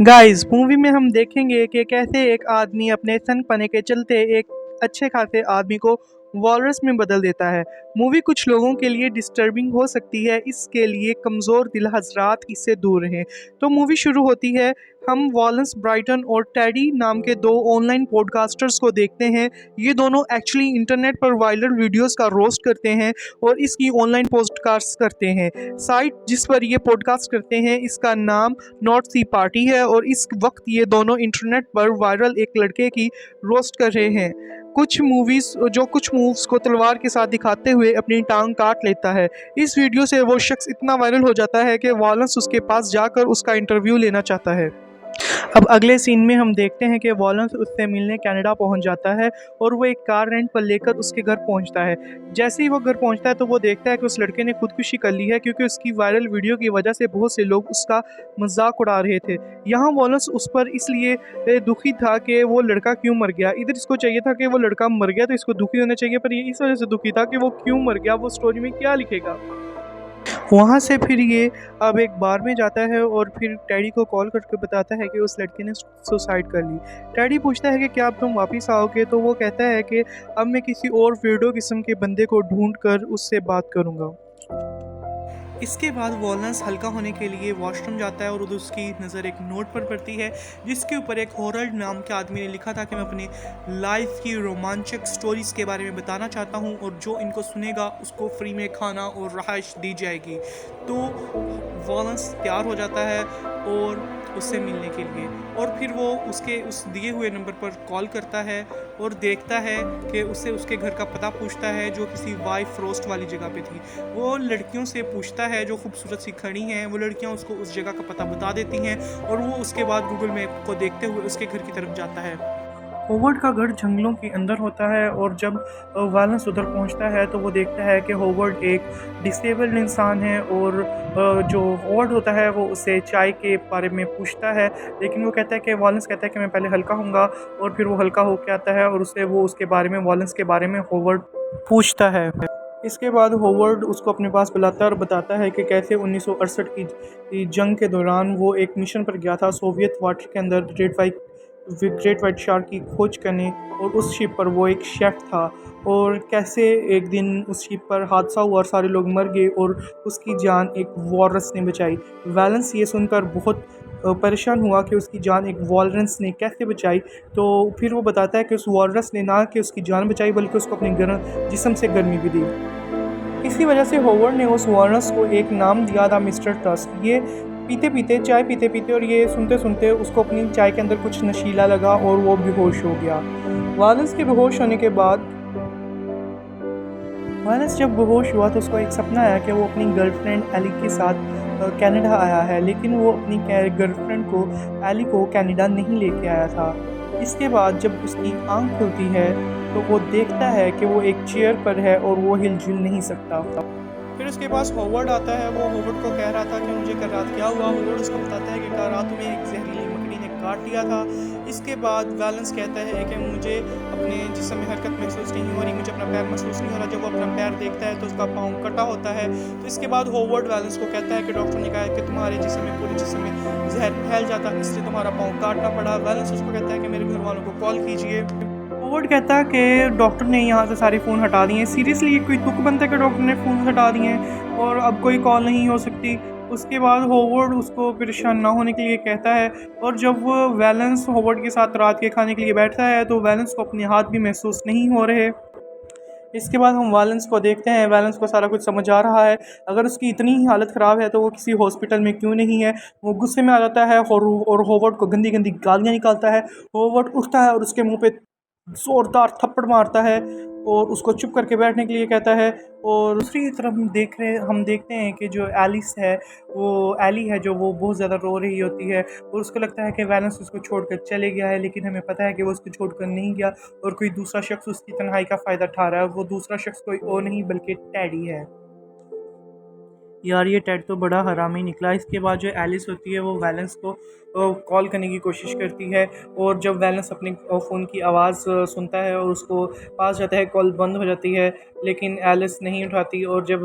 Guys movie में हम देखेंगे कि कैसे एक आदमी अपने सनपने के चलते एक अच्छे खासे आदमी को वॉलरस में बदल देता है। मूवी कुछ लोगों के लिए डिस्टर्बिंग हो सकती है, इसके लिए कमज़ोर दिल हजरात इससे दूर रहें। तो मूवी शुरू होती है। हम वॉलेंस ब्राइटन और टेडी नाम के दो ऑनलाइन पॉडकास्टर्स को देखते हैं। ये दोनों एक्चुअली इंटरनेट पर वायरल वीडियोस का रोस्ट करते हैं और इसकी ऑनलाइन पॉडकास्ट करते हैं। साइट जिस पर ये पॉडकास्ट करते हैं इसका नाम नॉट सी पार्टी है और इस वक्त ये दोनों इंटरनेट पर वायरल एक लड़के की रोस्ट कर रहे हैं। कुछ मूव्स को तलवार के साथ दिखाते हुए अपनी टांग काट लेता है। इस वीडियो से वो शख्स इतना वायरल हो जाता है कि वॉलेंस उसके पास जाकर उसका इंटरव्यू लेना चाहता है। अब अगले सीन में हम देखते हैं कि वॉलेंस उससे मिलने कनाडा पहुंच जाता है और वो एक कार रेंट पर लेकर उसके घर पहुंचता है। जैसे ही वो घर पहुंचता है तो वो देखता है कि उस लड़के ने खुदकुशी कर ली है, क्योंकि उसकी वायरल वीडियो की वजह से बहुत से लोग उसका मजाक उड़ा रहे थे। यहाँ वॉलेंस उस पर इसलिए दुखी था कि वो लड़का क्यों मर गया। इधर इसको चाहिए था कि वो लड़का मर गया तो इसको दुखी होना चाहिए, पर ये इस वजह से दुखी था कि वो क्यों मर गया, वो स्टोरी में क्या लिखेगा। वहाँ से फिर ये अब एक बार में जाता है और फिर टैडी को कॉल करके बताता है कि उस लड़के ने सुसाइड कर ली। टैडी पूछता है कि क्या अब तुम वापस आओगे, तो वो कहता है कि अब मैं किसी और वीडियो किस्म के बंदे को ढूंढ कर उससे बात करूँगा। इसके बाद वॉलनस हल्का होने के लिए वॉशरूम जाता है और उधर उसकी नज़र एक नोट पर पड़ती है जिसके ऊपर एक हॉरल्ड नाम के आदमी ने लिखा था कि मैं अपनी लाइफ की रोमांचक स्टोरीज़ के बारे में बताना चाहता हूँ और जो इनको सुनेगा उसको फ्री में खाना और रहाइश दी जाएगी। तो वॉलनस तैयार हो जाता है और उससे मिलने के लिए, और फिर वो उसके उस दिए हुए नंबर पर कॉल करता है और देखता है कि उससे उसके घर का पता पूछता है जो किसी वाइफ रोस्ट वाली जगह पे थी। वो लड़कियों से पूछता है जो खूबसूरत सी खड़ी हैं, वो लड़कियां उसको उस जगह का पता बता देती हैं और वो उसके बाद गूगल मैप को देखते हुए उसके घर की तरफ जाता है। होवर्ड का घर जंगलों के अंदर होता है और जब वॉलनस उधर पहुंचता है तो वो देखता है कि होवर्ड एक डिसेबल्ड इंसान है और जो होवर्ड होता है वो उससे चाय के बारे में पूछता है, लेकिन वो कहता है कि वॉलनस कहता है कि मैं पहले हल्का होऊंगा, और फिर वो हल्का होकर आता है और उससे वो उसके बारे में वॉलनस के बारे में होवर्ड पूछता है। इसके बाद होवर्ड उसको अपने पास बुलाता है और बताता है कि कैसे 1968 की जंग के दौरान वो एक मिशन पर गया था सोवियत वाटर के अंदर ग्रेट वाइट शार्क की खोज करने, और उस शिप पर वो एक शेफ़ था, और कैसे एक दिन उस शिप पर हादसा हुआ और सारे लोग मर गए और उसकी जान एक वॉलरस ने बचाई। वैलेंस ये सुनकर बहुत परेशान हुआ कि उसकी जान एक वॉलरस ने कैसे बचाई। तो फिर वो बताता है कि उस वॉलरस ने ना कि उसकी जान बचाई बल्कि उसको अपने जिस्म से गर्मी भी दी। इसी वजह से होवर्ड ने उस वॉलरस को एक नाम दिया था, मिस्टर टस्क। ये पीते पीते चाय पीते पीते और ये सुनते सुनते उसको अपनी चाय के अंदर कुछ नशीला लगा और वो बेहोश हो गया। वॉलरस के बेहोश होने के बाद वॉलरस जब बेहोश हुआ तो उसको एक सपना आया कि वो अपनी गर्लफ्रेंड एली के साथ कनाडा आया है, लेकिन वो अपनी गर्लफ्रेंड को एली को कनाडा नहीं लेके आया था। इसके बाद जब उसकी आंख खुलती है तो वो देखता है कि वो एक चेयर पर है और वो हिलजुल नहीं सकता। फिर उसके पास होवर्ड आता है। वो होवर्ड को कह रहा था कि मुझे कल रात क्या हुआ। होवर्ड उसको बताता है कि कल रात में एक जहरीली मकड़ी ने काट लिया था। इसके बाद वैलेंस कहता है कि मुझे अपने जिस्म में हरकत महसूस नहीं हो रही, मुझे अपना पैर महसूस नहीं हो रहा। जब वो अपना पैर देखता है तो उसका पाँव कटा होता है। तो इसके बाद होवर्ड वैलेंस को कहता है कि डॉक्टर ने कहा है कि तुम्हारे जिस्म में पूरे जिस्म में जहर फैल जाता, इसलिए तुम्हारा पाँव काटना पड़ा। वैलेंस उसको कहता है कि मेरे घर वालों को कॉल कीजिए। होवर्ड कहता है कि डॉक्टर ने यहाँ से सारे फ़ोन हटा दिए हैं। सीरियसली ये कोई तुक बनता है कि डॉक्टर ने फ़ोन हटा दिए हैं और अब कोई कॉल नहीं हो सकती। उसके बाद होवर्ड उसको परेशान ना होने के लिए कहता है, और जब वो वैलेंस होवर्ड के साथ रात के खाने के लिए बैठता है तो वैलेंस को अपने हाथ भी महसूस नहीं हो रहे। इसके बाद हम वैलेंस को देखते हैं। वैलेंस को सारा कुछ समझ आ रहा है। अगर उसकी इतनी ही हालत ख़राब है तो वो किसी हॉस्पिटल में क्यों नहीं है। वो गुस्से में आ जाता है और होवर्ड को गंदी गंदी गालियाँ निकालता है। होवर्ड उठता है और उसके मुंह पे ज़ोरदार थप्पड़ मारता है और उसको चुप करके बैठने के लिए कहता है। और दूसरी तरफ हम देखते हैं कि जो एलिस है, वो एली है, जो वो बहुत ज़्यादा रो रही होती है और उसको लगता है कि वैलेंस उसको छोड़कर चले गया है, लेकिन हमें पता है कि वो उसको छोड़कर नहीं गया और कोई दूसरा शख्स उसकी तन्हाई का फ़ायदा उठा रहा है। वो दूसरा शख्स कोई और नहीं बल्कि टैडी है। यार ये टेड तो बड़ा हरामी निकला। इसके बाद जो एलिस होती है वो वैलेंस को कॉल करने की कोशिश करती है, और जब वैलेंस अपने फ़ोन की आवाज़ सुनता है और उसको पास जाता है, कॉल बंद हो जाती है। लेकिन एलिस नहीं उठाती और जब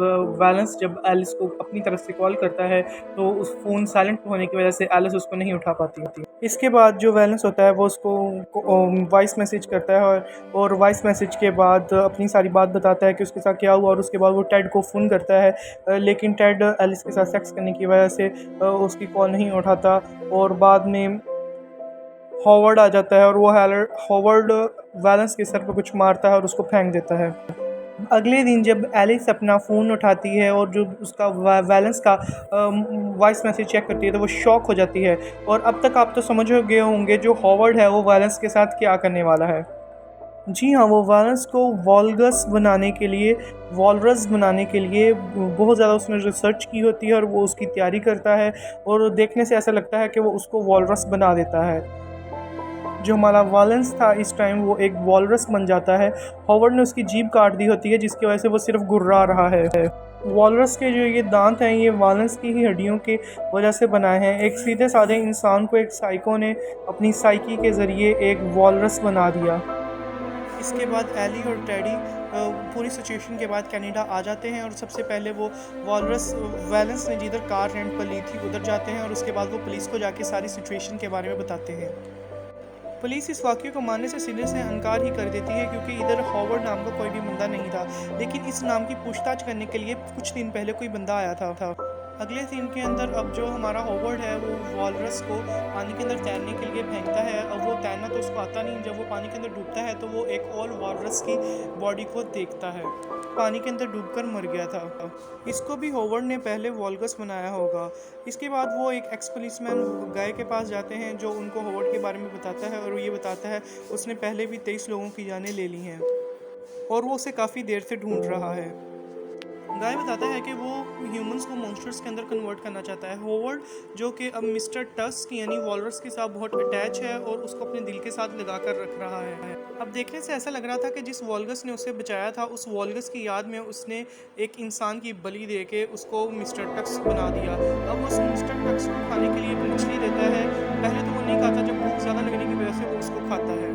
एलिस को अपनी तरफ से कॉल करता है तो उस फ़ोन साइलेंट होने की वजह से एलिस उसको नहीं उठा पाती होती। इसके बाद जो वैलेंस होता है वो उसको वॉइस मैसेज करता है और वॉइस मैसेज के बाद अपनी सारी बात बताता है कि उसके साथ क्या हुआ और उसके बाद वो टेड को फ़ोन करता है, लेकिन टेड एलिस के साथ सेक्स करने की वजह से उसकी कॉल नहीं उठाता और बाद में हॉवर्ड आ जाता है और वो हॉवर्ड वैलेंस के सर पर कुछ मारता है और उसको फेंक देता है। अगले दिन जब एलिस अपना फ़ोन उठाती है और जो उसका वैलेंस का वॉइस मैसेज चेक करती है तो वो शॉक हो जाती है। और अब तक आप तो समझ हो गए होंगे जो हॉवर्ड है वो वैलेंस के साथ क्या करने वाला है। जी हाँ, वो वैलेंस को वॉलरस बनाने के लिए बहुत ज़्यादा उसने रिसर्च की होती है और वो उसकी तैयारी करता है और देखने से ऐसा लगता है कि वो उसको वॉलरस बना देता है। जो हमारा वॉलेंस था इस टाइम वो एक वॉलरस बन जाता है। हॉवर्ड ने उसकी जीभ काट दी होती है जिसकी वजह से वो सिर्फ गुर्रा रहा है। वॉलरस के जो ये दांत हैं ये वॉलेंस की ही हड्डियों की वजह से बनाए हैं। एक सीधे साधे इंसान को एक साइको ने अपनी साइकी के ज़रिए एक वॉलरस बना दिया। इसके बाद एली और टेडी पूरी सिचुएशन के बाद कनाडा आ जाते हैं और सबसे पहले वो वैलेंस ने जिधर कार रेंट पर ली थी उधर जाते हैं और उसके बाद वो पुलिस को जाके सारी सिचुएशन के बारे में बताते हैं। पुलिस इस वाक़ये को मानने से सीधे से इनकार ही कर देती है क्योंकि इधर हॉवर्ड नाम का कोई भी बंदा नहीं था, लेकिन इस नाम की पूछताछ करने के लिए कुछ दिन पहले कोई बंदा आया था। अगले सीन के अंदर अब जो हमारा हॉवर्ड है वो वॉलरस को पानी के अंदर तैरने के लिए फेंकता है। अब वो तैरना तो उसको आता नहीं, जब वो पानी के अंदर डूबता है तो वो एक और वॉलरस की बॉडी को देखता है, पानी के अंदर डूबकर मर गया था। इसको भी हॉवर्ड ने पहले वॉलरस बनाया होगा। इसके बाद वो एक एक्स पुलिसमैन गाय के पास जाते हैं जो उनको हॉवर्ड के बारे में बताता है और ये बताता है उसने पहले भी 23 लोगों की जानें ले ली हैं और वो उसे काफ़ी देर से ढूंढ रहा है। गाय बताता है कि वो ह्यूमंस को मॉन्स्टर्स के अंदर कन्वर्ट करना चाहता है। हॉवर्ड जो कि अब मिस्टर टस्क यानी वॉलरस के साथ बहुत अटैच है और उसको अपने दिल के साथ लगा कर रख रहा है। अब देखने से ऐसा लग रहा था कि जिस वॉलरस ने उसे बचाया था उस वॉलरस की याद में उसने एक इंसान की बलि दे के उसको मिस्टर टक्स बना दिया। अब उस मिस्टर टक्स को खाने के लिए मछली देता है। पहले तो वो नहीं खाता, जब भूख ज़्यादा लगने की वजह से वो उसको खाता है।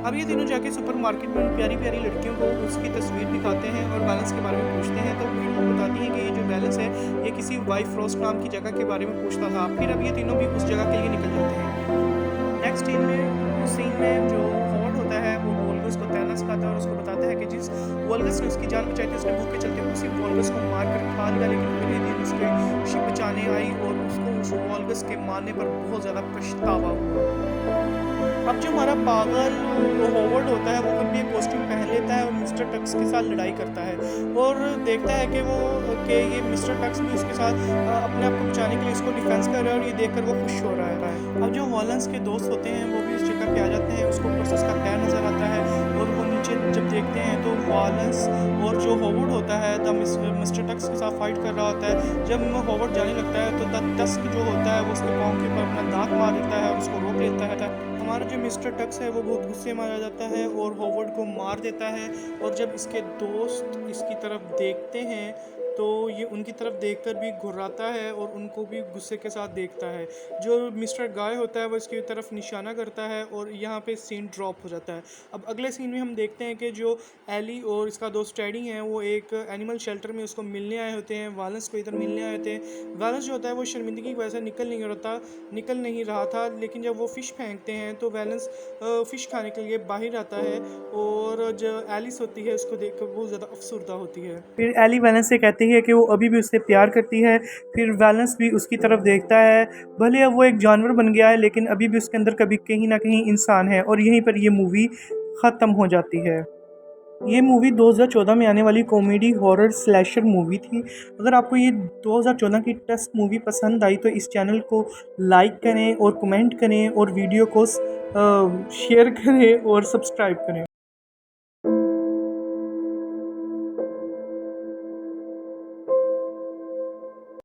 अब ये तीनों जाके सुपरमार्केट में प्यारी प्यारी लड़कियों को उसकी तस्वीर दिखाते हैं और बैलेंस के बारे में पूछते हैं। तो फिर वो बताती हैं कि ये जो बैलेंस है ये किसी वाइफ फ्रॉस्ट नाम की जगह के बारे में पूछता था। फिर अब ये तीनों भी उस जगह के लिए निकल जाते हैं। नेक्स्ट सीन में जो हॉवर्ड होता है वो वोल्गस को तैरना सिखाता है और उसको बताता है कि जिस वोल्गस ने उसकी जान बचाई थी उसने भूख के चलते उसी वोल्गस को मार कर खा लिया, लेकिन अगले दिन उसके शिप बचाने आई और उसको उस वोल्गस के मारने पर बहुत ज़्यादा पछतावा हुआ। अब जो हमारा पागल हॉवर्ड होता है वो खुद भी एक कॉस्ट्यूम पहन लेता है और मिस्टर टक्स के साथ लड़ाई करता है और देखता है कि ये मिस्टर टक्स भी उसके साथ अपने आप को बचाने के लिए उसको डिफेंस कर रहा है और ये देखकर वो खुश हो रहा है। अब जो वॉलेंस के दोस्त होते हैं वो भी उस जगह पे आ जाते हैं, उसको ऊपर से उसका पैर नज़र आता है और वो नीचे जब देखते हैं तो वॉलेंस और जो हॉवर्ड होता है तब मिस्टर टक्स के साथ फाइट कर रहा होता है। जब हॉवर्ड जाने लगता है तो टस्क जो होता है वो उसके पाँव के ऊपर अपना दांत मार देता है और उसको रोक लेता है। हमारा जो मिस्टर टक्स है वो बहुत गुस्से में आ जाता है और हॉवर्ड को मार देता है और जब इसके दोस्त इसकी तरफ देखते हैं तो ये उनकी तरफ देखकर भी घुर्राता है और उनको भी गुस्से के साथ देखता है। जो मिस्टर गाय होता है वो इसकी तरफ निशाना करता है और यहाँ पे सीन ड्रॉप हो जाता है। अब अगले सीन में हम देखते हैं कि जो एली और इसका दोस्त टेडी हैं वो एक एनिमल शेल्टर में उसको मिलने आए होते हैं, वैलेंस को इधर मिलने आए होते हैं। वैलेंस जो होता है वो शर्मिंदगी की वजह से निकल नहीं रहा था, लेकिन जब वो फ़िश फेंकते हैं तो वैलेंस फ़िश खाने के लिए बाहर आता है और जो एलिस होती है उसको देख कर बहुत ज़्यादा अफसरदा होती है। फिर एली वैलेंस से कहती है कि वो अभी भी उससे प्यार करती है। फिर वैलेंस भी उसकी तरफ देखता है, भले अब वो एक जानवर बन गया है लेकिन अभी भी उसके अंदर कभी कहीं ना कहीं इंसान है और यहीं पर ये मूवी ख़त्म हो जाती है। ये मूवी 2014 में आने वाली कॉमेडी हॉरर स्लैशर मूवी थी। अगर आपको ये 2014 की टेस्ट मूवी पसंद आई तो इस चैनल को लाइक करें और कमेंट करें और वीडियो को शेयर करें और सब्सक्राइब करें।